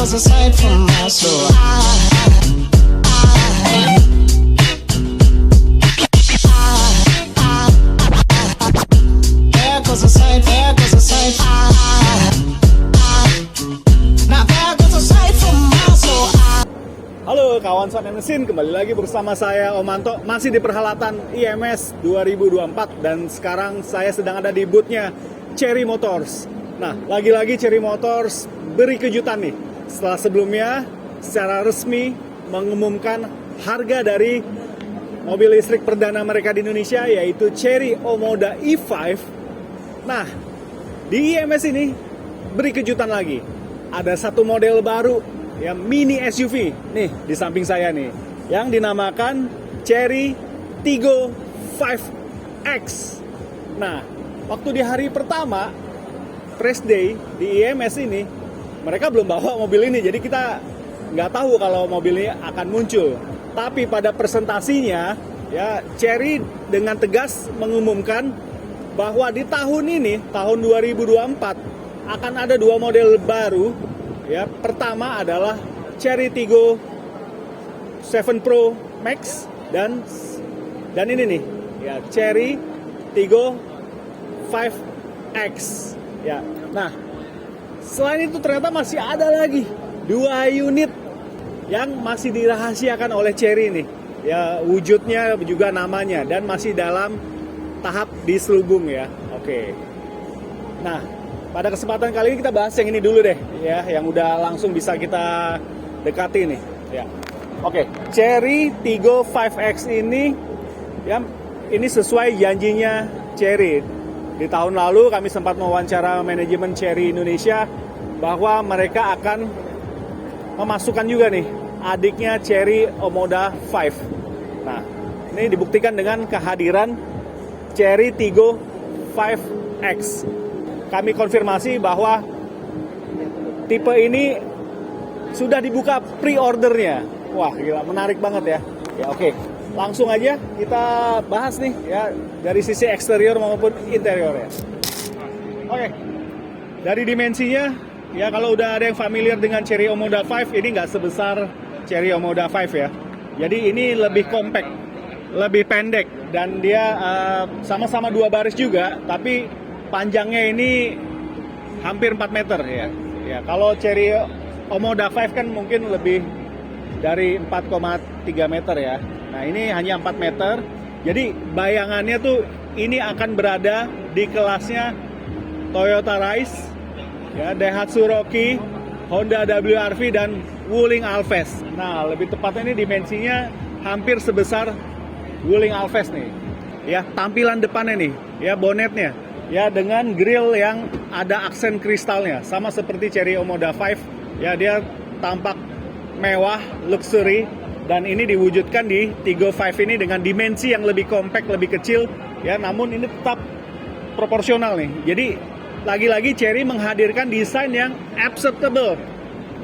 goes aside from my soul. There goes aside, there goes aside. Now there goes aside from my soul. Halo kawan Sound and Mesin, kembali lagi bersama saya Om Anto, masih di perhelatan IMS 2024 dan sekarang saya sedang ada di boothnya Chery Motors. Nah, lagi-lagi Chery Motors beri kejutan nih. Setelah sebelumnya secara resmi mengumumkan harga dari mobil listrik perdana mereka di Indonesia, yaitu Chery Omoda E5. Nah, di IMS ini beri kejutan lagi. Ada satu model baru, ya, mini SUV nih di samping saya nih, yang dinamakan Chery Tiggo 5X. Nah, waktu di hari pertama press day di IMS ini, mereka belum bawa mobil ini, jadi kita nggak tahu kalau mobil ini akan muncul. Tapi pada presentasinya, ya, Chery dengan tegas mengumumkan bahwa di tahun ini, tahun 2024, akan ada dua model baru. Ya, pertama adalah Chery Tiggo 7 Pro Max dan ini nih, ya, Chery Tiggo 5X. Ya, nah, selain itu ternyata masih ada lagi dua unit yang masih dirahasiakan oleh Chery nih. Ya, wujudnya juga namanya dan masih dalam tahap diselubung ya. Oke. Nah, pada kesempatan kali ini kita bahas yang ini dulu deh, ya, yang udah langsung bisa kita dekati nih, ya. Oke, Chery Tiggo 5X ini, ya, ini sesuai janjinya Chery. Di tahun lalu kami sempat mewawancara manajemen Chery Indonesia bahwa mereka akan memasukkan juga nih adiknya Chery Omoda 5. Nah, ini dibuktikan dengan kehadiran Chery Tiggo 5X. Kami konfirmasi bahwa tipe ini sudah dibuka pre-ordernya. Wah, gila, menarik banget ya. Ya, oke. Langsung aja kita bahas nih, ya, dari sisi eksterior maupun interior ya. Oke. Dari dimensinya, ya, kalau udah ada yang familiar dengan Chery Omoda 5, ini nggak sebesar Chery Omoda 5 ya. Jadi ini lebih compact, lebih pendek, dan dia sama-sama dua baris juga, tapi panjangnya ini hampir 4 meter ya. Ya, kalau Chery Omoda 5 kan mungkin lebih dari 4,3 meter ya. Nah, ini hanya 4 meter. Jadi bayangannya tuh ini akan berada di kelasnya Toyota Rise, ya, Daihatsu Rocky, Honda WRV dan Wuling Alphest. Nah, lebih tepatnya ini dimensinya hampir sebesar Wuling Alphest nih. Ya, tampilan depannya nih, ya, bonetnya, ya, dengan grill yang ada aksen kristalnya, sama seperti Chery Omoda 5. Ya, dia tampak mewah, luxury, dan ini diwujudkan di Tiggo 5 ini dengan dimensi yang lebih compact, lebih kecil, ya, namun ini tetap proporsional nih. Jadi lagi-lagi Chery menghadirkan desain yang acceptable.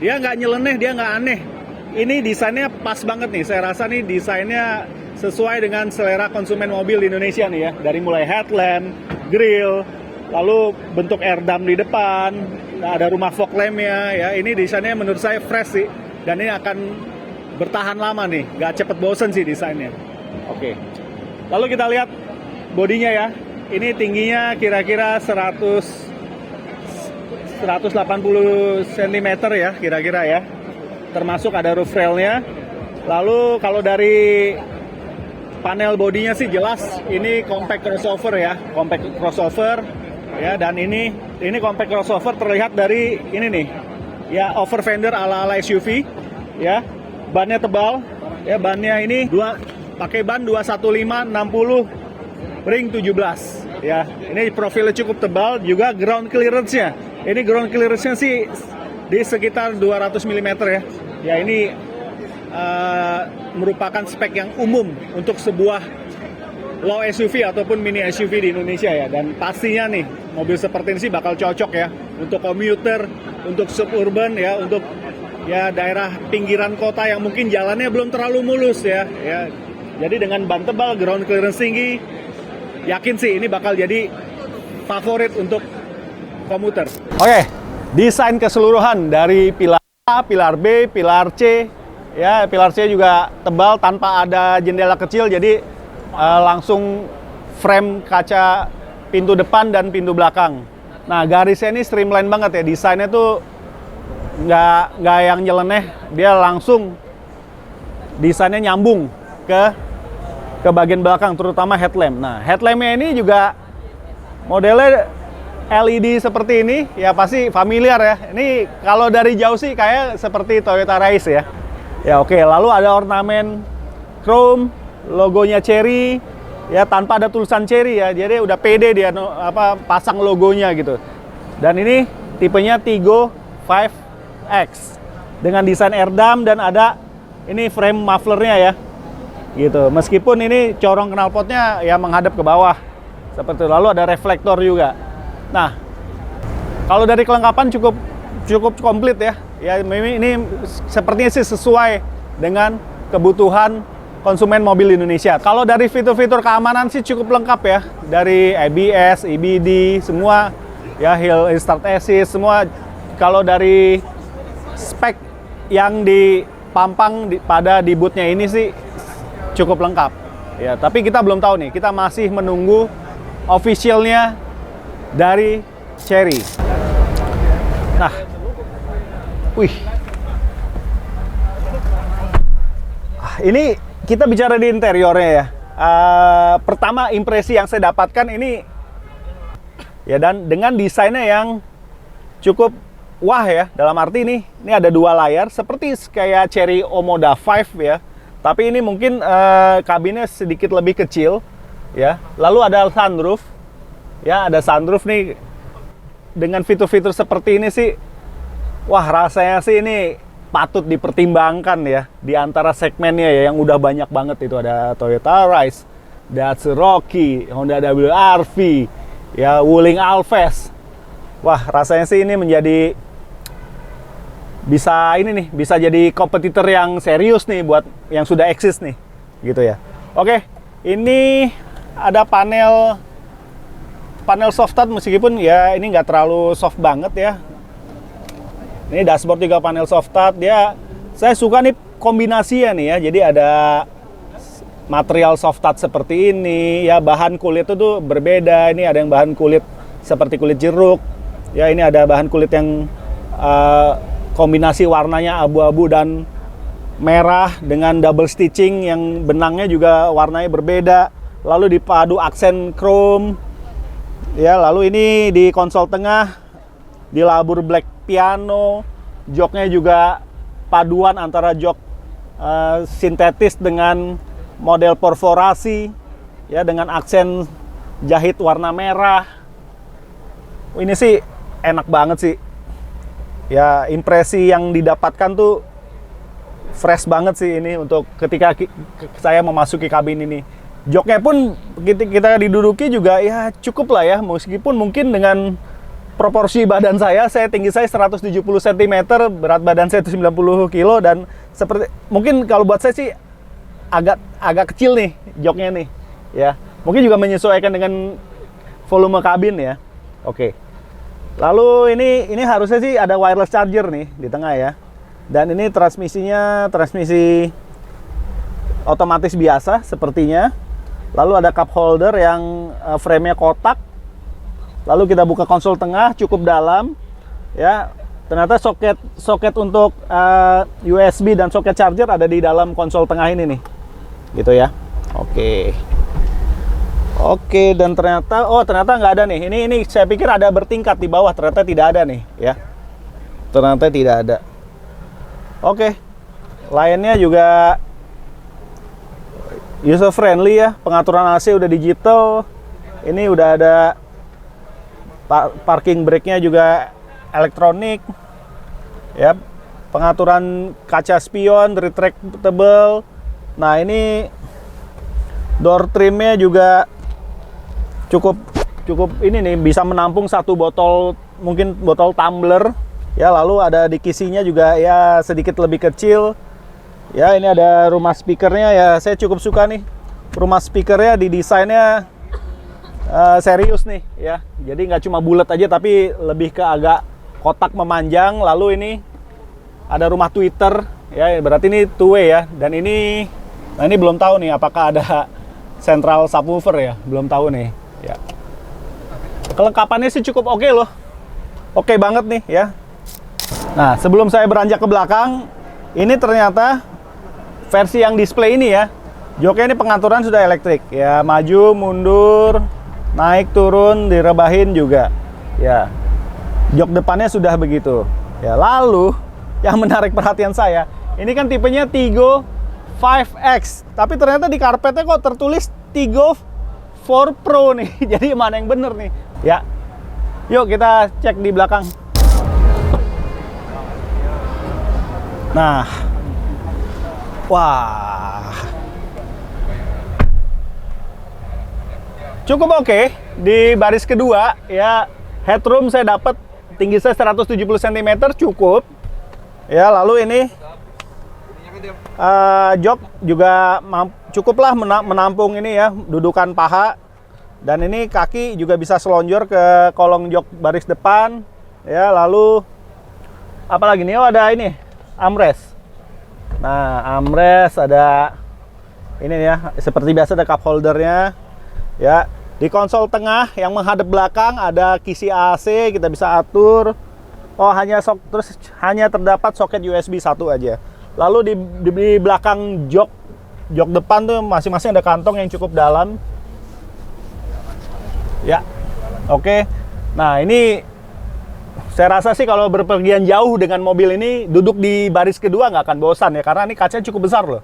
Dia nggak nyeleneh, dia nggak aneh. Ini desainnya pas banget nih. Saya rasa nih desainnya sesuai dengan selera konsumen mobil di Indonesia nih ya. Dari mulai headlamp, grill, lalu bentuk airdam di depan, ada rumah fog lamp-nya, ya. Ini desainnya menurut saya fresh sih, dan ini akan bertahan lama nih, nggak cepet bosen sih desainnya. Oke. Lalu kita lihat bodinya ya. Ini tingginya kira-kira 180 cm ya, kira-kira ya. Termasuk ada roof rail-nya. Lalu kalau dari panel bodinya sih jelas ini compact crossover ya, compact crossover ya, dan ini compact crossover terlihat dari ini nih. Ya, over fender ala-ala SUV ya. Bannya tebal, ya, bannya ini pakai ban 215/60 ring 17, ya. Ini profilnya cukup tebal, juga ground clearance-nya. Ini ground clearance-nya sih di sekitar 200 mm ya. Ya, ini merupakan spek yang umum untuk sebuah low SUV ataupun mini SUV di Indonesia ya. Dan pastinya nih mobil seperti ini sih bakal cocok ya untuk commuter, untuk suburban ya, untuk, ya, daerah pinggiran kota yang mungkin jalannya belum terlalu mulus ya. Ya, jadi dengan ban tebal, ground clearance tinggi, yakin sih ini bakal jadi favorit untuk komuter. Oke, desain keseluruhan dari pilar A, pilar B, pilar C. Ya, pilar C juga tebal tanpa ada jendela kecil, jadi langsung frame kaca pintu depan dan pintu belakang. Nah, garisnya ini streamline banget ya, desainnya tuh nggak yang nyeleneh, dia langsung desainnya nyambung ke bagian belakang, terutama headlamp. Nah, headlampnya ini juga modelnya LED seperti ini, ya pasti familiar ya. Ini kalau dari jauh sih kayak seperti Toyota Race ya. Ya oke, lalu ada ornamen chrome, logonya Chery, ya tanpa ada tulisan Chery ya, jadi udah pede dia pasang logonya gitu. Dan ini tipenya Tiggo 5X dengan desain airdam dan ada ini frame mufflernya ya, gitu. Meskipun ini corong knalpotnya ya menghadap ke bawah seperti itu. Lalu ada reflektor juga. Nah, kalau dari kelengkapan cukup komplit ya. Ya ini sepertinya sih sesuai dengan kebutuhan konsumen mobil Indonesia. Kalau dari fitur-fitur keamanan sih cukup lengkap ya. Dari ABS, EBD, semua ya, hill start assist, semua. Kalau dari spek yang dipampang pada di bootnya ini sih cukup lengkap. Ya, tapi kita belum tahu nih. Kita masih menunggu officialnya dari Chery. Nah, wih. Ini kita bicara di interiornya ya. Pertama impresi yang saya dapatkan ini ya, dan dengan desainnya yang cukup wah ya, dalam arti ini ada dua layar seperti kayak Chery Omoda 5 ya. Tapi ini mungkin kabinnya sedikit lebih kecil ya. Lalu ada sunroof. Ya, ada sunroof nih. Dengan fitur-fitur seperti ini sih, wah rasanya sih ini patut dipertimbangkan ya di antara segmennya ya, yang udah banyak banget itu. Ada Toyota Rise, Daihatsu Rocky, Honda WRV, ya Wuling Alphaz. Wah, rasanya sih ini menjadi bisa jadi kompetitor yang serius nih buat yang sudah eksis nih, gitu ya. Oke, ini ada panel soft touch, meskipun ya ini nggak terlalu soft banget ya. Ini dashboard juga panel soft touch. Saya suka nih kombinasinya nih ya. Jadi ada material soft touch seperti ini ya, bahan kulit itu tuh berbeda. Ini ada yang bahan kulit seperti kulit jeruk. Ya, ini ada bahan kulit yang kombinasi warnanya abu-abu dan merah dengan double stitching, yang benangnya juga warnanya berbeda. Lalu dipadu aksen chrome. Ya, lalu ini di konsol tengah dilabur black piano, joknya juga paduan antara jok sintetis dengan model perforasi ya, dengan aksen jahit warna merah. Ini sih enak banget sih ya, impresi yang didapatkan tuh fresh banget sih ini untuk ketika saya memasuki kabin ini. Joknya pun kita diduduki juga ya cukup lah ya, meskipun mungkin dengan proporsi badan saya tinggi saya 170 cm, berat badan saya 90 kilo, dan seperti mungkin kalau buat saya sih agak kecil nih joknya nih ya. Mungkin juga menyesuaikan dengan volume kabin ya. Oke. Lalu ini harusnya sih ada wireless charger nih di tengah ya. Dan ini transmisinya transmisi otomatis biasa sepertinya. Lalu ada cup holder yang frame-nya kotak. Lalu kita buka konsol tengah, cukup dalam ya. Ternyata soket untuk USB dan soket charger ada di dalam konsol tengah ini nih, gitu ya. Oke, dan ternyata nggak ada nih. Ini saya pikir ada bertingkat di bawah, ternyata tidak ada nih ya. Ternyata tidak ada. Oke, lainnya juga user friendly ya. Pengaturan AC udah digital. Ini udah ada parking brake-nya juga elektronik ya. Pengaturan kaca spion retractable. Nah, ini door trimnya juga cukup ini nih, bisa menampung satu botol, mungkin botol tumbler ya. Lalu ada di kisinya juga ya sedikit lebih kecil ya. Ini ada rumah speakernya ya, saya cukup suka nih rumah speakernya, di desainnya serius nih ya. Jadi nggak cuma bulat aja, tapi lebih ke agak kotak memanjang. Lalu ini ada rumah Twitter, ya berarti ini two way ya. Dan ini, nah ini belum tahu nih apakah ada central subwoofer ya, belum tahu nih. Ya. Kelengkapannya sih cukup oke loh, oke banget nih ya. Nah sebelum saya beranjak ke belakang, ini ternyata versi yang display ini ya, joknya ini pengaturan sudah elektrik ya, maju, mundur, naik, turun, direbahin juga ya. Jok depannya sudah begitu ya. Lalu yang menarik perhatian saya, ini kan tipenya Tigo 5X, tapi ternyata di karpetnya kok tertulis Tigo 4 Pro nih. Jadi mana yang bener nih ya? Yuk kita cek di belakang. Nah, wah, cukup oke di baris kedua ya. Headroom saya dapat, tinggi saya 170 cm cukup ya. Lalu ini jok juga cukuplah menampung ini ya, dudukan paha. Dan ini kaki juga bisa selonjor ke kolong jok baris depan ya. Lalu apalagi nih, oh ada ini armrest. Nah armrest ada ini ya, seperti biasa ada cup holdernya ya. Di konsol tengah yang menghadap belakang ada kisi AC, kita bisa atur. Oh terus hanya terdapat soket USB 1 aja. Lalu di belakang jok depan tuh masing-masing ada kantong yang cukup dalam. Ya, oke. Nah ini saya rasa sih kalau berpergian jauh dengan mobil ini, duduk di baris kedua nggak akan bosan ya, karena ini kacanya cukup besar loh.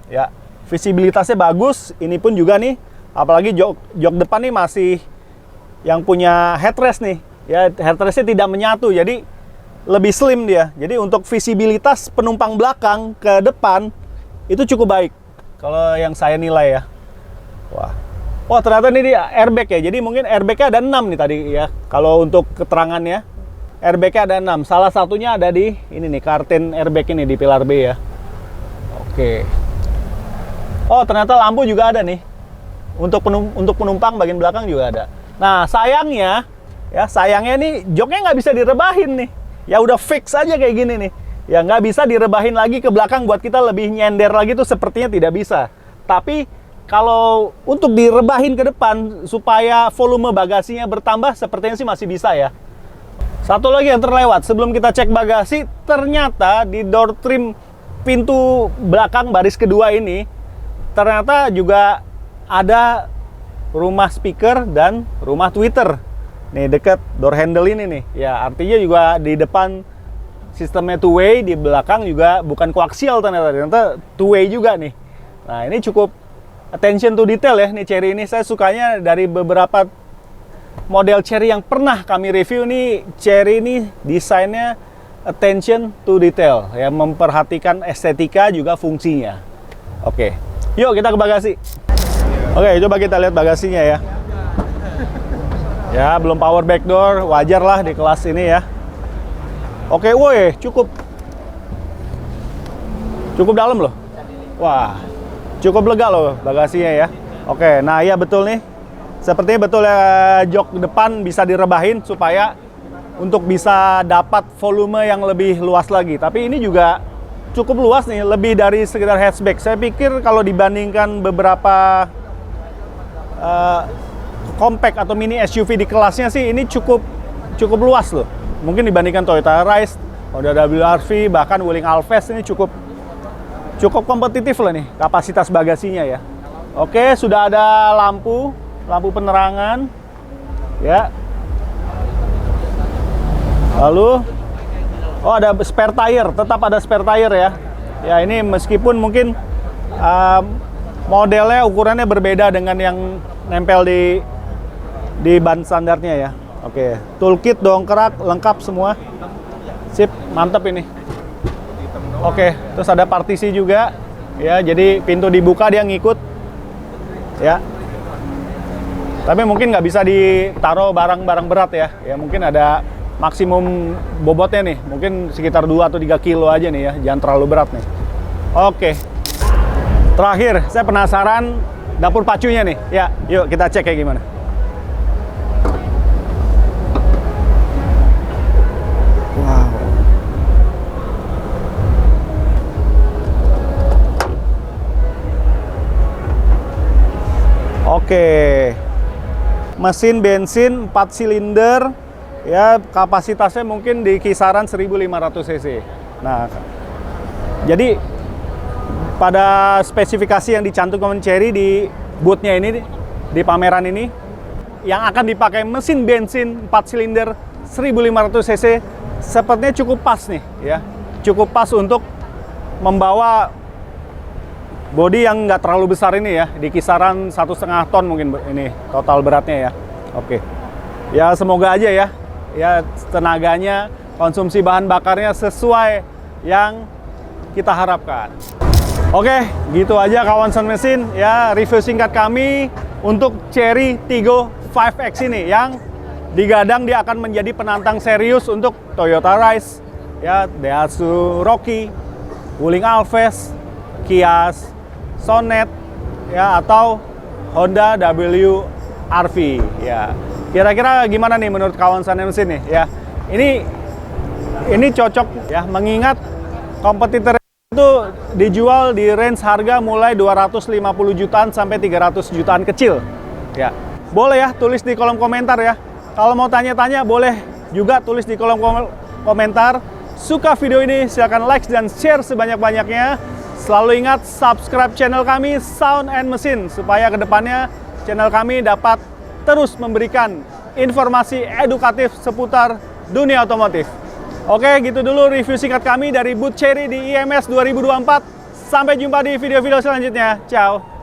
Ya, visibilitasnya bagus. Ini pun juga nih, apalagi jok depan nih masih yang punya headrest nih. Ya, headrestnya tidak menyatu, jadi lebih slim dia. Jadi untuk visibilitas penumpang belakang ke depan itu cukup baik kalau yang saya nilai ya. Wah. Oh ternyata ini dia airbag ya. Jadi mungkin airbagnya ada 6 nih tadi ya. Kalau untuk keterangannya, airbagnya ada 6. Salah satunya ada di ini nih, kartin airbag ini di pilar B ya. Oke. Oh ternyata lampu juga ada nih. Untuk penumpang bagian belakang juga ada. Nah sayangnya nih joknya nggak bisa direbahin nih. Ya udah fix aja kayak gini nih. Ya nggak bisa direbahin lagi ke belakang buat kita lebih nyender lagi tuh sepertinya tidak bisa. Tapi kalau untuk direbahin ke depan supaya volume bagasinya bertambah sepertinya sih masih bisa ya. Satu lagi yang terlewat sebelum kita cek bagasi, ternyata di door trim pintu belakang baris kedua ini ternyata juga ada rumah speaker dan rumah tweeter. Nih deket door handle ini nih. Ya artinya juga di depan sistemnya two way, di belakang juga bukan koaksial ternyata two way juga nih. Nah ini cukup attention to detail ya nih Chery ini. Saya sukanya dari beberapa model Chery yang pernah kami review nih, Chery ini desainnya attention to detail ya, memperhatikan estetika juga fungsinya. Oke, yuk kita ke bagasi. Oke, coba kita lihat bagasinya ya. Ya belum power back door, wajar lah di kelas ini ya. Oke, woi cukup dalam loh. Wah, cukup lega loh bagasinya ya. Oke, nah iya betul nih. Sepertinya betul ya, jok depan bisa direbahin supaya untuk bisa dapat volume yang lebih luas lagi. Tapi ini juga cukup luas nih, lebih dari sekedar hatchback. Saya pikir kalau dibandingkan beberapa compact atau mini SUV di kelasnya sih ini cukup luas loh. Mungkin dibandingkan Toyota Rise, Honda WRV, bahkan Wuling Alves ini cukup kompetitif lah nih kapasitas bagasinya ya. Oke, sudah ada lampu penerangan ya. Lalu ada spare tire, tetap ada spare tire ya. Ya ini meskipun mungkin modelnya ukurannya berbeda dengan yang nempel di ban standarnya ya. Oke, toolkit, dongkrak, lengkap semua. Sip, mantep ini. Oke, terus ada partisi juga ya, jadi pintu dibuka dia ngikut ya. Tapi mungkin nggak bisa ditaruh barang-barang berat ya. Ya mungkin ada maksimum bobotnya nih, mungkin sekitar 2 atau 3 kilo aja nih ya, jangan terlalu berat nih. Oke. Terakhir, saya penasaran dapur pacunya nih. Ya, yuk kita cek kayak gimana. Oke. Mesin bensin 4 silinder ya, kapasitasnya mungkin di kisaran 1500 cc. Nah, jadi pada spesifikasi yang dicantumkan Chery di booth-nya ini, di pameran ini, yang akan dipakai mesin bensin 4 silinder 1500 cc sepertinya cukup pas nih ya. Cukup pas untuk membawa bodi yang nggak terlalu besar ini ya, di kisaran 1,5 ton mungkin ini total beratnya ya. Oke, ya semoga aja ya, tenaganya, konsumsi bahan bakarnya sesuai yang kita harapkan. Oke, gitu aja kawan Sound Mesin ya, review singkat kami untuk Chery Tiggo 5X ini yang digadang dia akan menjadi penantang serius untuk Toyota Rise, ya, Daihatsu Rocky, Wuling Alves, Kia Sonet, ya, atau Honda WRV, ya. Kira-kira gimana nih menurut kawan Sound Mesin nih, ya? Ini cocok ya, mengingat kompetitor itu dijual di range harga mulai 250 jutaan sampai 300 jutaan kecil, ya. Boleh ya tulis di kolom komentar ya. Kalau mau tanya-tanya boleh juga tulis di kolom komentar. Suka video ini silahkan like dan share sebanyak-banyaknya. Selalu ingat subscribe channel kami Sound and Mesin supaya kedepannya channel kami dapat terus memberikan informasi edukatif seputar dunia otomotif. Oke, gitu dulu review singkat kami dari booth Chery di IMS 2024. Sampai jumpa di video-video selanjutnya. Ciao.